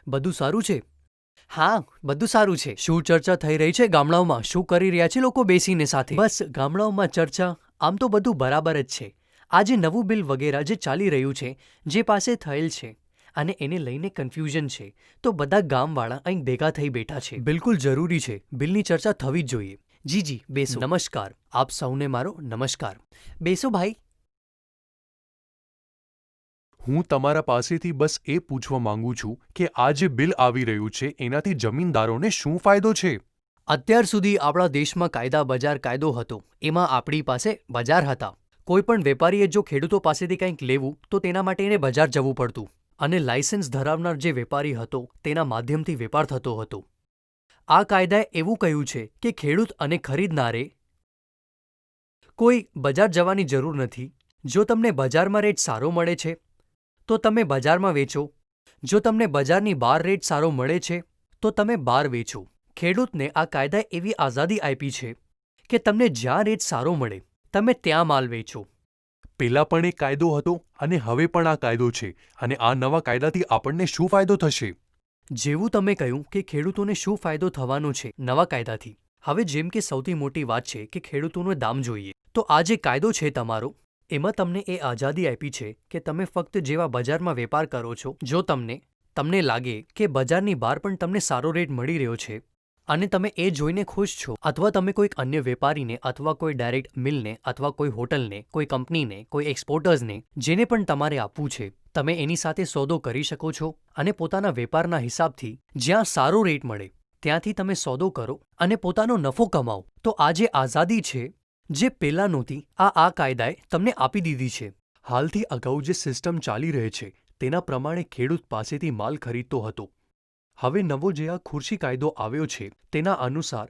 બધું સારું છે? હા, બધું સારું છે. શું ચર્ચા થઈ રહી છે ગામડાઓમાં? શું કરી રહ્યા છે લોકો બેસીને સાથે? બસ ગામડાઓમાં ચર્ચા આમ તો બધું બરાબર જ છે. આ જે નવું બિલ વગેરે જે ચાલી રહ્યું છે, જે પાસે થયેલ છે અને એને લઈને કન્ફ્યુઝન છે, તો બધા ગામવાળા અહીં ભેગા થઈ બેઠા છે. બિલકુલ જરૂરી છે. બિલની ચર્ચા થવી જ જોઈએ. જી જી, બેસો. નમસ્કાર. આપ સૌને મારો નમસ્કાર. બેસો ભાઈ. હું તમારા પાસેથી બસ એ પૂછવા માંગુ છું કે આ જે બિલ આવી રહ્યું છે એનાથી જમીનદારોને શું ફાયદો છે? અત્યાર સુધી આપણા દેશમાં કાયદા બજાર કાયદો હતો. એમાં આપણી પાસે બજાર હતા. કોઈ પણ વેપારીએ જો ખેડૂતો પાસેથી કંઈક લેવું તો તેના માટે એને બજાર જવું પડતું અને લાયસન્સ ધરાવનાર જે વેપારી હતો તેના માધ્યમથી વેપાર થતો હતો. આ કાયદાએ એવું કહ્યું છે કે ખેડૂત અને ખરીદનારે કોઈ બજાર જવાની જરૂર નથી. જો તમને બજારમાં રેટ સારો મળે છે તો તમે બજારમાં વેચો. જો તમને બજારની બહાર રેટ સારો મળે છે તો તમે બહાર વેચો. ખેડૂતને આ કાયદાએ એવી આઝાદી આપી છે કે તમને જ્યાં રેટ સારો મળે તમે ત્યાં માલ વેચો. પહેલાં પણ એક કાયદો હતો અને હવે પણ આ કાયદો છે, અને આ નવા કાયદાથી આપણને શું ફાયદો થશે? જેવું તમે કહ્યું કે ખેડૂતોને શું ફાયદો થવાનો છે નવા કાયદાથી. હવે જેમ કે સૌથી મોટી વાત છે કે ખેડૂતોનો દામ જોઈએ, તો આ જે કાયદો છે તમારો, એમાં તમને એ આઝાદી આપી છે કે તમે ફક્ત જેવા બજારમાં વેપાર કરો છો, જો તમને લાગે કે બજારની બહાર પણ તમને સારો રેટ મળી રહ્યો છે અને તમે એ જોઈને ખુશ છો, અથવા તમે કોઈક અન્ય વેપારીને અથવા કોઈ ડાયરેક્ટ મિલને અથવા કોઈ હોટલને, કોઈ કંપનીને, કોઈ એક્સપોર્ટર્સને, જેને પણ તમારે આપવું છે, તમે એની સાથે સોદો કરી શકો છો અને પોતાના વેપારના હિસાબથી જ્યાં સારો રેટ મળે ત્યાંથી તમે સોદો કરો અને પોતાનો નફો કમાઓ. તો આ જે આઝાદી છે જે પહેલાં નહોતી, આ કાયદાએ તમને આપી દીધી છે. હાલથી અગાઉ જે સિસ્ટમ ચાલી રહી છે તેના પ્રમાણે ખેડૂત પાસેથી માલ ખરીદતો હતો. હવે નવો જે આ ખુરશી કાયદો આવ્યો છે તેના અનુસાર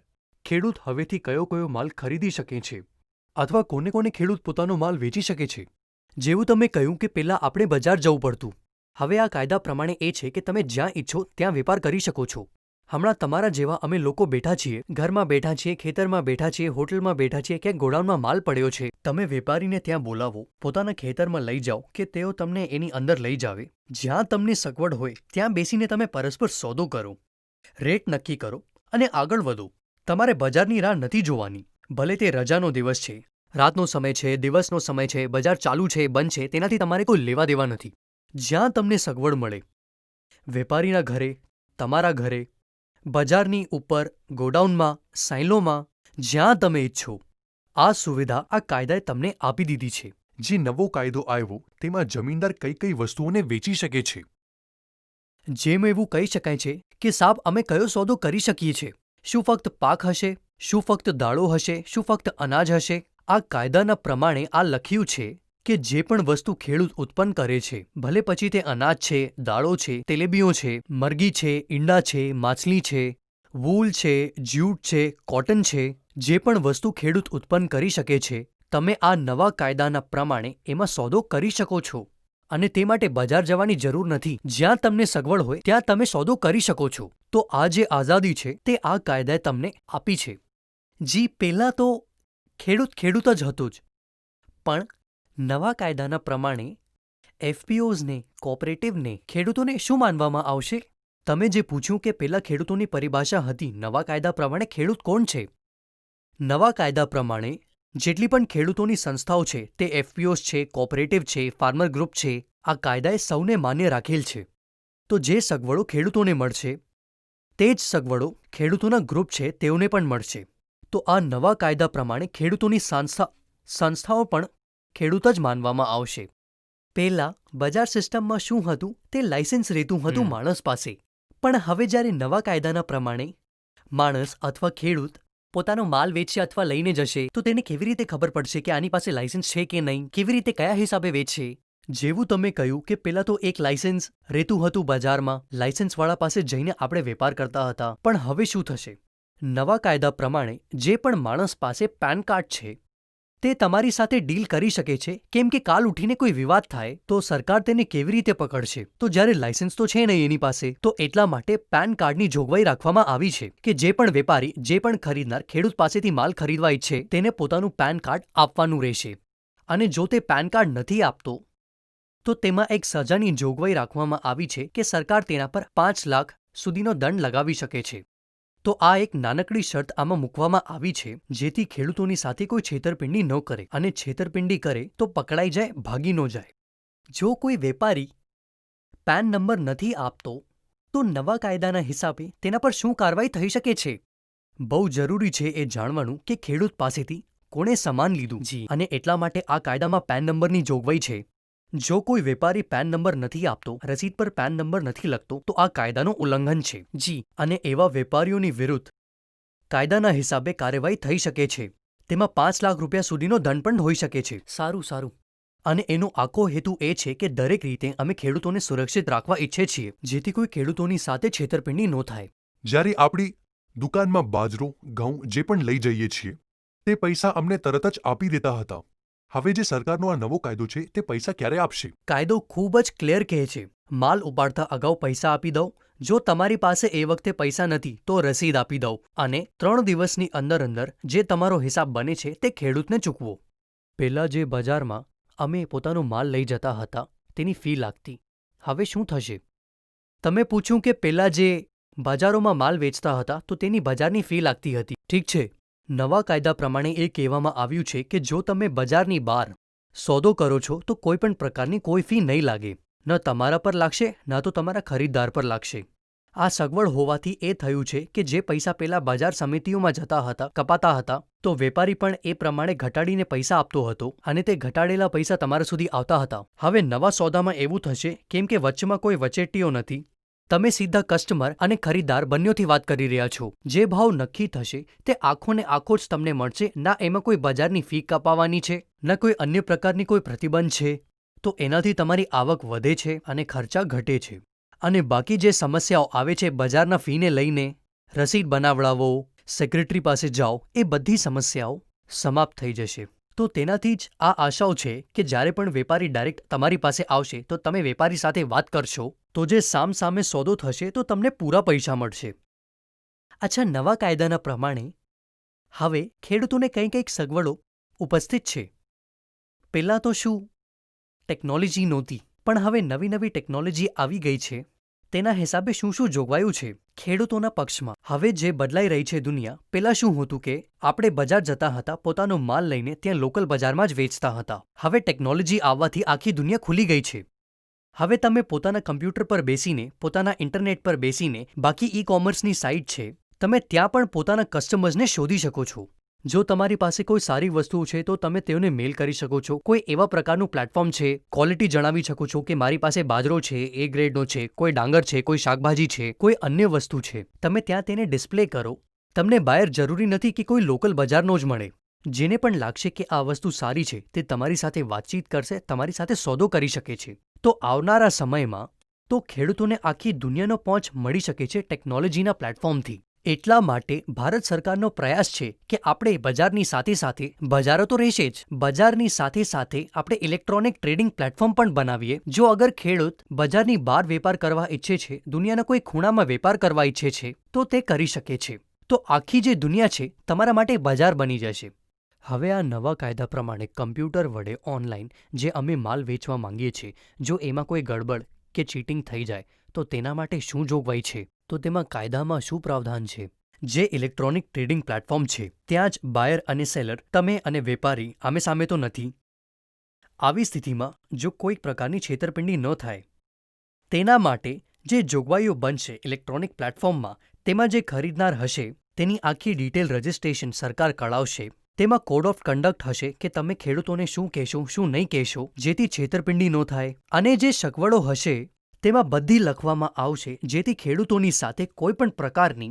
ખેડૂત હવેથી કયો કયો માલ ખરીદી શકે છે અથવા કોને કોને ખેડૂત પોતાનો માલ વેચી શકે છે. જેવું તમે કહ્યું કે પહેલાં આપણે બજાર જવું પડતું, હવે આ કાયદા પ્રમાણે એ છે કે તમે જ્યાં ઈચ્છો ત્યાં વેપાર કરી શકો છો. હમણાં તમારા જેવા અમે લોકો બેઠા છીએ, ઘરમાં બેઠા છીએ, ખેતરમાં બેઠા છીએ, હોટલમાં બેઠા છીએ, ક્યાંક ગોડાઉનમાં માલ પડ્યો છે, તમે વેપારીને ત્યાં બોલાવો, પોતાના ખેતરમાં લઈ જાઓ કે તેઓ તમને એની અંદર લઈ જાવે. જ્યાં તમને સગવડ હોય ત્યાં બેસીને તમે પરસ્પર સોદો કરો, રેટ નક્કી કરો અને આગળ વધો. તમારે બજારની રાહ નથી જોવાની. ભલે તે રજાનો દિવસ છે, રાતનો સમય છે, દિવસનો સમય છે, બજાર ચાલુ છે, બંધ છે, તેનાથી તમારે કોઈ લેવા દેવા નથી. જ્યાં તમને સગવડ મળે, વેપારીના ઘરે, તમારા ઘરે, બજારની ઉપર, ગોડાઉનમાં, સાઇલોમાં, જ્યાં તમે ઈચ્છો, આ સુવિધા આ કાયદાએ તમને આપી દીધી છે. જે નવો કાયદો આવ્યો તેમાં જમીનદાર કઈ કઈ વસ્તુઓને વેચી શકે છે? જેમ એવું કહી શકાય છે કે સાબ અમે કયો સોદો કરી શકીએ છીએ. શું ફક્ત પાક હશે? શું ફક્ત દાળો હશે? શું ફક્ત અનાજ હશે? આ કાયદાના પ્રમાણે આ લખ્યું છે કે જે પણ વસ્તુ ખેડૂત ઉત્પન્ન કરે છે, ભલે પછી તે અનાજ છે, દાળો છે, તેલેબીઓ છે, મરઘી છે, ઈંડા છે, માછલી છે, વૂલ છે, જ્યુટ છે, કોટન છે, જે પણ વસ્તુ ખેડૂત ઉત્પન્ન કરી શકે છે, તમે આ નવા કાયદાના પ્રમાણે એમાં સોદો કરી શકો છો અને તે માટે બજાર જવાની જરૂર નથી. જ્યાં તમને સગવડ હોય ત્યાં તમે સોદો કરી શકો છો. તો આ જે આઝાદી છે તે આ કાયદાએ તમને આપી છે. જી, પહેલાં તો ખેડૂત જ હતો જ, પણ નવા કાયદાના પ્રમાણે એફપીઓઝને, કોઓપરેટિવને, ખેડૂતોને શું માનવામાં આવશે? તમે જે પૂછ્યું કે પહેલાં ખેડૂતોની પરિભાષા હતી, નવા કાયદા પ્રમાણે ખેડૂત કોણ છે? નવા કાયદા પ્રમાણે જેટલી પણ ખેડૂતોની સંસ્થાઓ છે તે એફપીઓઝ છે, કોઓપરેટિવ છે, ફાર્મર ગ્રુપ છે, આ કાયદાએ સૌને માન્ય રાખેલ છે. તો જે સગવડો ખેડૂતોને મળશે તે જ સગવડો ખેડૂતોના ગ્રુપ છે તેઓને પણ મળશે. તો આ નવા કાયદા પ્રમાણે ખેડૂતોની સંસ્થાઓ પણ ખેડૂત જ માનવામાં આવશે. પહેલાં બજાર સિસ્ટમમાં શું હતું તે લાયસન્સ રહેતું હતું માણસ પાસે, પણ હવે જ્યારે નવા કાયદાના પ્રમાણે માણસ અથવા ખેડૂત પોતાનો માલ વેચશે અથવા લઈને જશે તો તેને કેવી રીતે ખબર પડશે કે આની પાસે લાયસન્સ છે કે નહીં? કેવી રીતે કયા હિસાબે વેચશે? જેવું તમે કહ્યું કે પહેલાં તો એક લાયસન્સ રહેતું હતું બજારમાં, લાયસન્સવાળા પાસે જઈને આપણે વેપાર કરતા હતા, પણ હવે શું થશે? નવા કાયદા પ્રમાણે જે પણ માણસ પાસે પેન કાર્ડ છે તે તમારી સાથે ડીલ કરી શકે છે, કેમ કે કાલ ઉઠીને કોઈ વિવાદ થાય તો સરકાર તેને કેવી રીતે પકડશે? તો જ્યારે લાયસન્સ તો છે નહીં એની પાસે, તો એટલા માટે પેન કાર્ડની જોગવાઈ રાખવામાં આવી છે કે જે પણ વેપારી, જે પણ ખરીદનાર ખેડૂત પાસેથી માલ ખરીદવા ઈચ્છે તેને પોતાનું પેન કાર્ડ આપવાનું રહેશે. અને જો તે પેન કાર્ડ નથી આપતો તો તેમાં એક સજાની જોગવાઈ રાખવામાં આવી છે કે સરકાર તેના પર 5 લાખ સુધીનો દંડ લગાવી શકે છે. તો આ એક નાનકડી શરત આમાં મૂકવામાં આવી છે જેથી ખેડૂતોની સાથે કોઈ છેતરપિંડી ન કરે, અને છેતરપિંડી કરે તો પકડાઈ જાય, ભાગી ન જાય. જો કોઈ વેપારી પેન નંબર નથી આપતો તો નવા કાયદાના હિસાબે તેના પર શું કાર્યવાહી થઈ શકે છે? બહુ જરૂરી છે એ જાણવાનું કે ખેડૂત પાસેથી કોણે સામાન લીધું. અને એટલા માટે આ કાયદામાં પેન નંબરની જોગવાઈ છે. જો કોઈ વેપારી પેન નંબર નથી આપતો, રસીદ પર પેન નંબર નથી લખતો, તો આ કાયદાનું ઉલ્લંઘન છે. અને એવા વેપારીઓની વિરુદ્ધ કાયદાના હિસાબે કાર્યવાહી થઈ શકે છે. તેમાં 5 લાખ રૂપિયા સુધીનો દંડ પણ હોઈ શકે છે. સારું. અને એનો આખો હેતુ એ છે કે દરેક રીતે અમે ખેડૂતોને સુરક્ષિત રાખવા ઈચ્છીએ છીએ, જેથી કોઈ ખેડૂતોની સાથે છેતરપિંડી ન થાય. જ્યારે આપણી દુકાનમાં બાજરો, ઘઉં જે પણ લઈ જઈએ છીએ તે પૈસા અમને તરત જ આપી દેતા હતા. હવે જે સરકારનો આ નવો કાયદો છે તે પૈસા ક્યારે આપશે? કાયદો ખૂબ જ ક્લિયર કહે છે, માલ ઉપાડતા અગાઉ પૈસા આપી દો. જો તમારી પાસે એ વખતે પૈસા નથી તો રસીદ આપી દો, અને 3 દિવસની અંદર જે તમારો હિસાબ બને છે તે ખેડૂતને ચૂકવો. પહેલાં જે બજારમાં અમે પોતાનો માલ લઈ જતા હતા તેની ફી લાગતી. હવે શું થશે? તમે પૂછ્યું કે પહેલાં જે બજારોમાં માલ વેચતા હતા તો તેની બજારની ફી લાગતી હતી. ઠીક છે, નવા કાયદા પ્રમાણે એ કહેવામાં આવ્યું છે કે જો તમે બજારની બહાર સોદો કરો છો તો કોઈ પણ પ્રકારની કોઈ ફી નહીં લાગે. ન તમારા પર લાગશે, ન તો તમારા ખરીદદાર પર લાગશે. આ સગવડ હોવાથી એ થયું છે કે જે પૈસા પહેલા બજાર સમિતિઓમાં જતા હતા, કપાતા હતા, તો વેપારી પણ એ પ્રમાણે ઘટાડીને પૈસા આપતો હતો, અને તે ઘટાડેલા પૈસા તમારા સુધી આવતા હતા. હવે નવા સોદામાં એવું થશે કેમ કે વચ્ચેમાં કોઈ વચેટીઓ નથી. તમે સીધા કસ્ટમર અને ખરીદદાર બંનેથી વાત કરી રહ્યા છો. જે ભાવ નક્કી થશે તે આખો ને આખો જ તમને મળશે. ના એમાં કોઈ બજારની ફી કપાવવાની છે, ન કોઈ અન્ય પ્રકારની કોઈ પ્રતિબંધ છે. તો એનાથી તમારી આવક વધે છે અને ખર્ચા ઘટે છે. અને બાકી જે સમસ્યાઓ આવે છે બજારના ફીને લઈને, રસીદ બનાવડાવો, સેક્રેટરી પાસે જાઓ, એ બધી સમસ્યાઓ સમાપ્ત થઈ જશે. તો તેનાથી જ આ આશાઓ છે કે જ્યારે પણ વેપારી ડાયરેક્ટ તમારી પાસે આવશે તો તમે વેપારી સાથે વાત કરશો તો જે સામે સોદો થશે તો તમને પૂરા પૈસા મળશે. અચ્છા, નવા કાયદાના પ્રમાણે હવે ખેડૂતોને કંઈક સગવડો ઉપસ્થિત છે. પહેલાં તો શું ટેકનોલોજી નહોતી, પણ હવે નવી ટેકનોલોજી આવી ગઈ છે. તેના હિસાબે શું જોગવાયું છે ખેડૂતોના પક્ષમાં? હવે જે બદલાઈ રહી છે દુનિયા, પહેલાં શું હતું કે આપણે બજાર જતા હતા, પોતાનો માલ લઈને ત્યાં લોકલ બજારમાં જ વેચતા હતા. હવે ટેકનોલોજી આવવાથી આખી દુનિયા ખુલી ગઈ છે. હવે તમે પોતાના કમ્પ્યુટર પર બેસીને, પોતાના ઇન્ટરનેટ પર બેસીને, બાકી ઈ-કોમર્સની સાઇટ છે, તમે ત્યાં પણ પોતાના કસ્ટમર્સને શોધી શકો છો. જો તમારી પાસે કોઈ સારી વસ્તુઓ છે તો તમે તેઓને મેલ કરી શકો છો. કોઈ એવા પ્રકારનું પ્લેટફોર્મ છે, ક્વોલિટી જણાવી શકો છો કે મારી પાસે બાજરો છે, એ ગ્રેડનો છે, કોઈ ડાંગર છે, કોઈ શાકભાજી છે, કોઈ અન્ય વસ્તુ છે. તમે ત્યાં તેને ડિસ્પ્લે કરો. તમને બાયર જરૂરી નથી કે કોઈ લોકલ બજારનો જ મળે. જેને પણ લાગશે કે આ વસ્તુ સારી છે તે તમારી સાથે વાતચીત કરશે, તમારી સાથે સોદો કરી શકે છે. તો આવનારા સમયમાં તો ખેડૂતોને આખી દુનિયાનો પહોંચ મળી શકે છે ટેકનોલોજીના પ્લેટફોર્મથી. એટલા માટે ભારત સરકારનો પ્રયાસ છે કે આપણે બજારની સાથે બજારો તો રહેશે જ, બજારની સાથે આપણે ઇલેક્ટ્રોનિક ટ્રેડિંગ પ્લેટફોર્મ પણ બનાવીએ. જો અગર ખેડૂત બજારની બહાર વેપાર કરવા ઈચ્છે છે, દુનિયાના કોઈ ખૂણામાં વેપાર કરવા ઈચ્છે છે, તો તે કરી શકે છે. તો આખી જે દુનિયા છે તમારા માટે બજાર બની જશે. હવે આ નવા કાયદા પ્રમાણે કમ્પ્યુટર વડે ઓનલાઈન જે અમે માલ વેચવા માંગીએ છીએ, જો એમાં કોઈ ગડબડ કે ચીટિંગ થઈ જાય તો તેના માટે શું જોગવાઈ છે? તો તેમાં કાયદામાં શું પ્રાવધાન છે? જે ઇલેક્ટ્રોનિક ટ્રેડિંગ પ્લેટફોર્મ છે ત્યાં જ બાયર અને સેલર, તમે અને વેપારી આમે સામે તો નથી. આવી સ્થિતિમાં જો કોઈ પ્રકારની છેતરપિંડી ન થાય તેના માટે જે જોગવાઈઓ બનશે ઇલેક્ટ્રોનિક પ્લેટફોર્મમાં, તેમાં જે ખરીદનાર હશે તેની આખી ડિટેલ રજિસ્ટ્રેશન સરકાર કઢાવશે. તેમાં કોડ ઓફ કન્ડક્ટ હશે કે તમે ખેડૂતોને શું કહેશો, શું નહીં કહેશો, જેથી છેતરપિંડી ન થાય. અને જે સગવડો હશે તેમાં બધી લખવામાં આવશે જેથી ખેડૂતોની સાથે કોઈ પણ પ્રકારની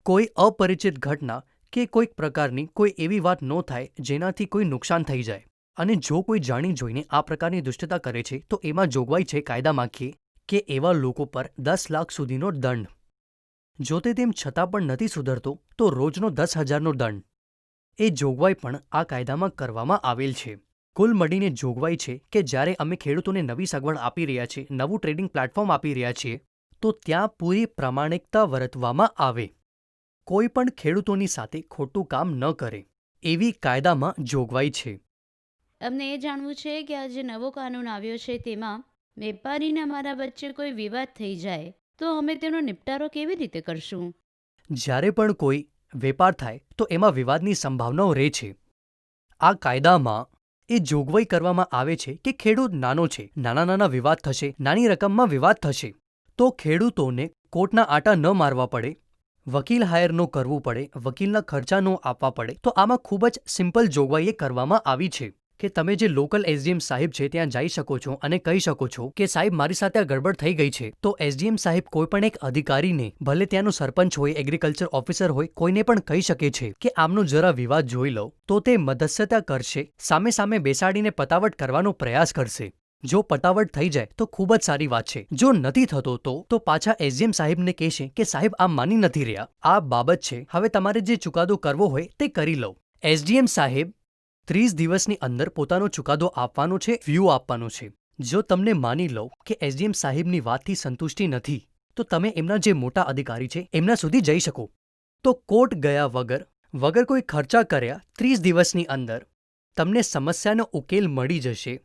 કોઈ અપરિચિત ઘટના કે કોઈક પ્રકારની કોઈ એવી વાત ન થાય જેનાથી કોઈ નુકસાન થઈ જાય. અને જો કોઈ જાણી જોઈને આ પ્રકારની દુષ્ટતા કરે છે તો એમાં જોગવાઈ છે કાયદામાં કે એવા લોકો પર 10 લાખ સુધીનો દંડ. જો તે તેમ છતાં પણ નથી સુધરતો તો રોજનો 10,000નો દંડ. એ જોગવાઈ પણ આ કાયદામાં કરવામાં આવેલ છે. કુલ મળીને જોગવાઈ છે કે જ્યારે અમે ખેડૂતોને નવી સગવડ આપી રહ્યા છીએ, નવું ટ્રેડિંગ પ્લેટફોર્મ આપી રહ્યા છીએ, તો ત્યાં પૂરી પ્રામાણિકતા વર્તવામાં આવે. કોઈ પણ ખેડૂતોની સાથે ખોટું કામ ન કરે એવી કાયદામાં જોગવાઈ છે. અમને એ જાણવું છે કે આ જે નવો કાનૂન આવ્યો છે તેમાં વેપારીને અમારા વચ્ચે કોઈ વિવાદ થઈ જાય તો અમે તેનો નિપટારો કેવી રીતે કરશું? જ્યારે પણ કોઈ વેપાર થાય તો એમાં વિવાદની સંભાવનાઓ રહે છે. આ કાયદામાં એ જોગવાઈ કરવામાં આવે છે કે ખેડૂત નાનો છે, નાના નાના વિવાદ થશે, નાની રકમમાં વિવાદ થશે તો ખેડૂતોને કોર્ટના આંટા ન મારવા પડે, વકીલ હાયર ન કરવું પડે, વકીલના ખર્ચા ન આપવા પડે. તો આમાં ખૂબ જ સિમ્પલ જોગવાઈ એ કરવામાં આવી છે કે તમે જે લોકલ એસડીએમ સાહેબ છે ત્યાં જઈ શકો છો અને કહી શકો છો કે સાહેબ મારી સાથે આ ગડબડ થઈ ગઈ છે. તો એસડીએમ સાહેબ કોઈ પણ એક અધિકારીને, ભલે ત્યાંનો સરપંચ હોય, એગ્રીકલ્ચર ઓફિસર હોય, કોઈને પણ કહી શકે છે કે આમનો જરા વિવાદ જોઈ લો. તો તે મધ્યસ્થતા કરશે, સામે સામે બેસાડીને પતાવટ કરવાનો પ્રયાસ કરશે. જો પતાવટ થઈ જાય તો ખૂબ જ સારી વાત છે. જો નથી થતો તો પાછા એસડીએમ સાહેબને કહેશે કે સાહેબ આમ માની નથી રહ્યા, આ બાબત છે, હવે તમારે જે ચુકાદો કરવો હોય તે કરી લો. એસડીએમ સાહેબ 30 દિવસની અંદર પોતાનો ચુકાદો આપવાનો છે, વ્યૂ આપવાનો છે. જો તમને માની લો કે એસડીએમ સાહેબની વાતથી સંતુષ્ટિ નથી તો તમે એમના જે મોટા અધિકારી છે એમના સુધી જઈ શકો. તો કોર્ટ ગયા વગર કોઈ ખર્ચા કર્યા 30 દિવસની અંદર તમને સમસ્યાનો ઉકેલ મળી જશે.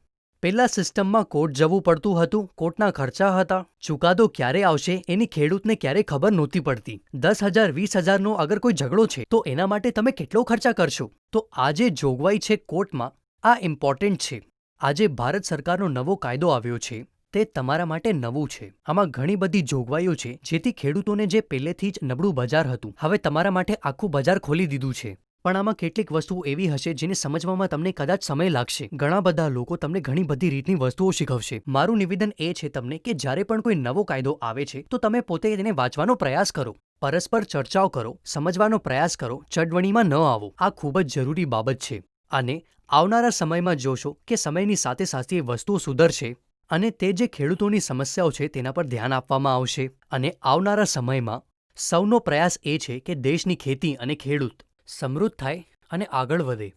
પહેલા સિસ્ટમમાં કોર્ટ જવું પડતું હતું, કોર્ટના ખર્ચા હતા, ચુકાદો ક્યારે આવશે એની ખેડૂતને ક્યારે ખબર નહોતી પડતી. 10,000 20,000નો અગર કોઈ ઝઘડો છે તો એના માટે તમે કેટલો ખર્ચા કરશો? તો આ જે જોગવાઈ છે કોર્ટમાં, આ ઇમ્પોર્ટન્ટ છે. આજે ભારત સરકારનો નવો કાયદો આવ્યો છે તે તમારા માટે નવું છે. આમાં ઘણી બધી જોગવાઈઓ છે જેથી ખેડૂતોને જે પહેલેથી જ નબળું બજાર હતું હવે તમારા માટે આખું બજાર ખોલી દીધું છે. પણ આમાં કેટલીક વસ્તુઓ એવી હશે જેને સમજવામાં તમને કદાચ સમય લાગશે. ઘણા બધા લોકો તમને ઘણી બધી રીતની વસ્તુઓ શીખવશે. મારું નિવેદન એ છે તમને કે જ્યારે પણ કોઈ નવો કાયદો આવે છે તો તમે પોતે તેને વાંચવાનો પ્રયાસ કરો, પરસ્પર ચર્ચાઓ કરો, સમજવાનો પ્રયાસ કરો, ચડવણીમાં ન આવો. આ ખૂબ જ જરૂરી બાબત છે અને આવનારા સમયમાં જોશો કે સમયની સાથે સાથે વસ્તુઓ સુધરશે અને તે જે ખેડૂતોની સમસ્યાઓ છે તેના પર ધ્યાન આપવામાં આવશે. અને આવનારા સમયમાં સૌનો પ્રયાસ એ છે કે દેશની ખેતી અને ખેડૂત સમૃદ્ધ થાય અને આગળ વધે.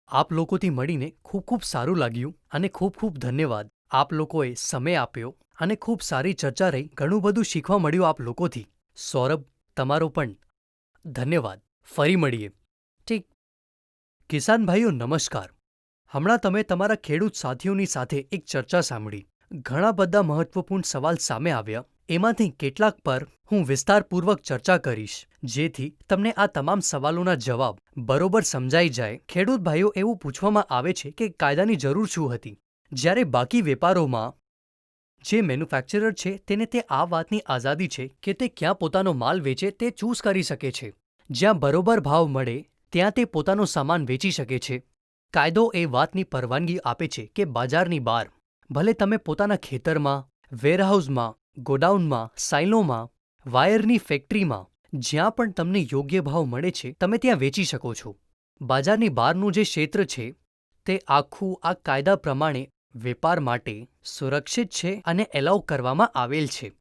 આપ લોકોથી મળીને ખૂબ ખૂબ સારું લાગ્યું અને ખૂબ ખૂબ ધન્યવાદ. આપ લોકોએ સમય આપ્યો અને ખૂબ સારી ચર્ચા રહી, ઘણું બધું શીખવા મળ્યું આપ લોકોથી. સૌરભ, તમારો પણ ધન્યવાદ. ફરી મળીએ. ઠીક. કિસાન ભાઈઓ નમસ્કાર. હમણાં તમે તમારા ખેડૂત સાથીઓની સાથે એક ચર્ચા સાંભળી. ઘણા બધા મહત્વપૂર્ણ સવાલ સામે આવ્યા. એમાંથી કેટલાક પર હું વિસ્તારપૂર્વક ચર્ચા કરીશ જેથી તમને આ તમામ સવાલોના જવાબ બરોબર સમજાઈ જાય. ખેડૂત ભાઈઓ, એવું પૂછવામાં આવે છે કે કાયદાની જરૂર શું હતી, જ્યારે બાકી વેપારોમાં જે મેન્યુફેક્ચરર છે તેને તે આ વાતની આઝાદી છે કે તે ક્યાં પોતાનો માલ વેચે તે ચૂઝ કરી શકે છે. જ્યાં બરોબર ભાવ મળે ત્યાં તે પોતાનો સામાન વેચી શકે છે. કાયદો એ વાતની પરવાનગી આપે છે કે બજારની બહાર, ભલે તમે પોતાના ખેતરમાં, વેરહાઉસમાં, ગોડાઉનમાં, સાઇલોમાં, વાયરની ફેક્ટરીમાં, જ્યાં પણ તમને યોગ્ય ભાવ મળે છે તમે ત્યાં વેચી શકો છો. બજારની બહારનું જે ક્ષેત્ર છે તે આખું આ કાયદા પ્રમાણે વેપાર માટે સુરક્ષિત છે અને એલાઉ કરવામાં આવેલ છે.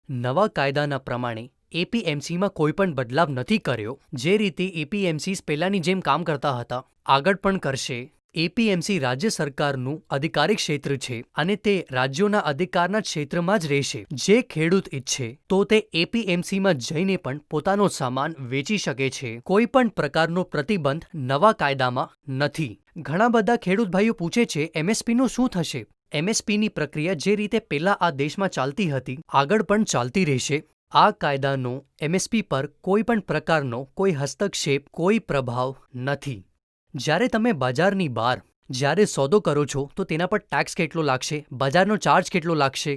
નવા કાયદાના પ્રમાણે એપીએમસીમાં કોઈ પણ બદલાવ નથી કર્યો. જે રીતે એપીએમસીસ પહેલાની જેમ કામ કરતા હતા આગળ પણ કરશે. એપીએમસી રાજ્ય સરકારનું અધિકારિક ક્ષેત્ર છે અને તે રાજ્યોના અધિકારના ક્ષેત્રમાં જ રહેશે. જે ખેડૂત ઈચ્છે તો તે એપીએમસીમાં જઈને પણ પોતાનો સામાન વેચી શકે છે. કોઈ પણ પ્રકારનો પ્રતિબંધ નવા કાયદામાં નથી. ઘણા બધા ખેડૂત ભાઈઓ પૂછે છે એમએસપીનું શું થશે? એમએસપીની પ્રક્રિયા જે રીતે પહેલા આ દેશમાં ચાલતી હતી આગળ પણ ચાલતી રહેશે. આ કાયદાનો એમએસપી પર કોઈ પણ પ્રકારનો કોઈ હસ્તક્ષેપ, કોઈ પ્રભાવ નથી. જ્યારે તમે બજારની બહાર જ્યારે સોદો કરો છો તો તેના પર ટેક્સ કેટલો લાગશે, બજારનો ચાર્જ કેટલો લાગશે?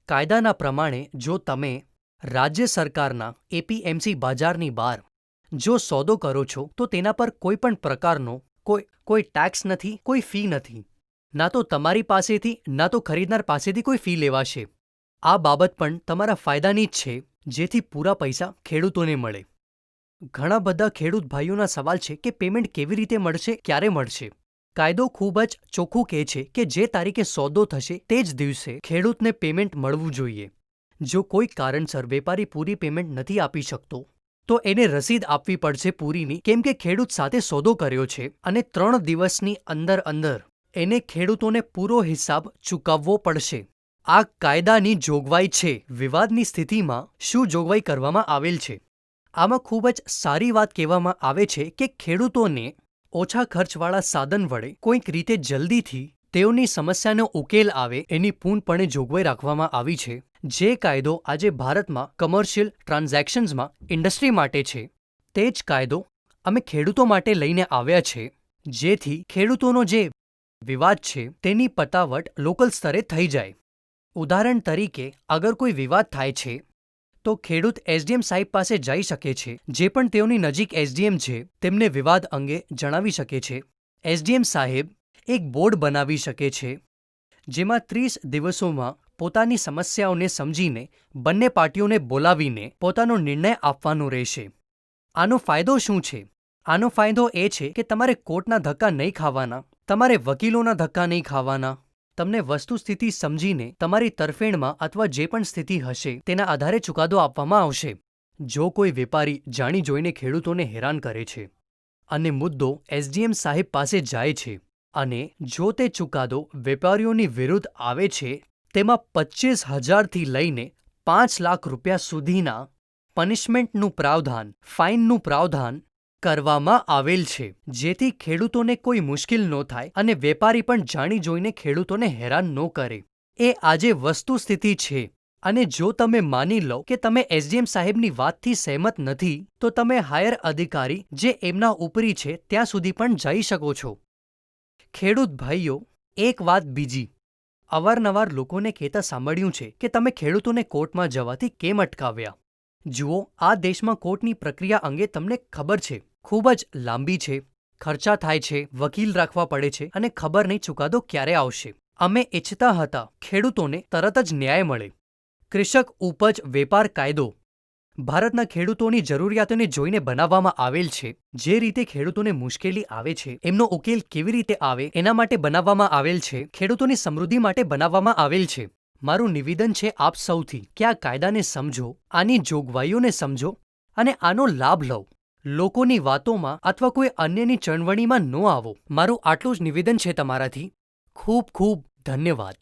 કાયદાના પ્રમાણે જો તમે રાજ્ય સરકારના એપીએમસી બજારની બહાર જો સોદો કરો છો તો તેના પર કોઈ પણ પ્રકારનો કોઈ ટેક્સ નથી, કોઈ ફી નથી. ના તો તમારી પાસેથી ના તો ખરીદનાર પાસેથી કોઈ ફી લેવાશે. આ બાબત પણ તમારા ફાયદાની જ છે જેથી પૂરા પૈસા ખેડૂતોને મળે. ઘણા બધા ખેડૂત ભાઈઓના સવાલ છે કે પેમેન્ટ કેવી રીતે મળશે, ક્યારે મળશે? કાયદો ખૂબ જ ચોખ્ખું કહે છે કે જે તારીખે સોદો થશે તે જ દિવસે ખેડૂતને પેમેન્ટ મળવું જોઈએ. જો કોઈ કારણસર વેપારી પૂરી પેમેન્ટ નથી આપી શકતો તો એને રસીદ આપવી પડશે પૂરીની, કેમ કે ખેડૂત સાથે સોદો કર્યો છે અને 3 દિવસની અંદર એને ખેડૂતોને પૂરો હિસાબ ચૂકવવો પડશે. આ કાયદાની જોગવાઈ છે. વિવાદની સ્થિતિમાં શું જોગવાઈ કરવામાં આવેલ છે? આમાં ખૂબ જ સારી વાત કહેવામાં આવે છે કે ખેડૂતોને ઓછા ખર્ચવાળા સાધન વડે કોઈક રીતે જલ્દીથી તેઓની સમસ્યાનો ઉકેલ આવે એની પૂર્ણપણે જોગવાઈ રાખવામાં આવી છે. જે કાયદો આજે ભારતમાં કમર્શિયલ ટ્રાન્ઝેક્શન્સમાં ઇન્ડસ્ટ્રી માટે છે, તે જ કાયદો અમે ખેડૂતો માટે લઈને આવ્યા છે, જેથી ખેડૂતોનો જે વિવાદ છે તેની પતાવટ લોકલ સ્તરે થઈ જાય. ઉદાહરણ તરીકે, અગર કોઈ વિવાદ થાય છે તો ખેડૂત એસડીએમ સાહેબ પાસે જઈ શકે છે. જે પણ તેઓની નજીક એસડીએમ છે તેમને વિવાદ અંગે જણાવી શકે છે. એસડીએમ સાહેબ એક બોર્ડ બનાવી શકે છે જેમાં 30 દિવસોમાં પોતાની સમસ્યાઓને સમજીને બંને પાર્ટીઓને બોલાવીને પોતાનો નિર્ણય આપવાનો રહેશે. આનો ફાયદો શું છે? આનો ફાયદો એ છે કે તમારે કોર્ટના ધક્કા નહીં ખાવાના, તમારે વકીલોના ધક્કા નહીં ખાવાના. તમને વસ્તુસ્થિતિ સમજીને તમારી તરફેણમાં અથવા જે પણ સ્થિતિ હશે તેના આધારે ચુકાદો આપવામાં આવશે. જો કોઈ વેપારી જાણી જોઈને ખેડૂતોને હેરાન કરે છે અને મુદ્દો એસડીએમ સાહેબ પાસે જાય છે અને જો તે ચુકાદો વેપારીઓની વિરુદ્ધ આવે છે, તેમાં 25,000થી લઈને 5 લાખ રૂપિયા સુધીના પનિશમેન્ટનું પ્રાવધાન, ફાઇનનું પ્રાવધાન કરવામાં આવેલ છે, જેથી ખેડૂતોને કોઈ મુશ્કેલ ન થાય અને વેપારી પણ જાણી જોઈને ખેડૂતોને હેરાન ન કરે. એ આજે વસ્તુસ્થિતિ છે. અને જો તમે માની લો કે તમે એસડીએમ સાહેબની વાતથી સહેમત નથી, તો તમે હાયર અધિકારી જે એમના ઉપરી છે ત્યાં સુધી પણ જઈ શકો છો. ખેડૂત ભાઈઓ, એક વાત બીજી, અવારનવાર લોકોને કહેતા સાંભળ્યું છે કે તમે ખેડૂતોને કોર્ટમાં જવાથી કેમ અટકાવ્યા. જુઓ, આ દેશમાં કોર્ટની પ્રક્રિયા અંગે તમને ખબર છે, ખૂબ જ લાંબી છે, ખર્ચા થાય છે, વકીલ રાખવા પડે છે અને ખબર નહીં ચુકાદો ક્યારે આવશે. અમે ઈચ્છતા હતા ખેડૂતોને તરત જ ન્યાય મળે. કૃષક ઉપજ વેપાર કાયદો ભારતના ખેડૂતોની જરૂરિયાતોને જોઈને બનાવવામાં આવેલ છે. જે રીતે ખેડૂતોને મુશ્કેલી આવે છે, એમનો ઉકેલ કેવી રીતે આવે એના માટે બનાવવામાં આવેલ છે. ખેડૂતોની સમૃદ્ધિ માટે બનાવવામાં આવેલ છે. મારું નિવેદન છે આપ સૌથી કે આ કાયદાને સમજો, આની જોગવાઈઓને સમજો અને આનો લાભ લો. લોકોની વાતોમાં અથવા કોઈ અન્યની ચળવળીમાં ન આવો. મારું આટલું જ નિવેદન છે તમારાથી. ખૂબ ખૂબ ધન્યવાદ.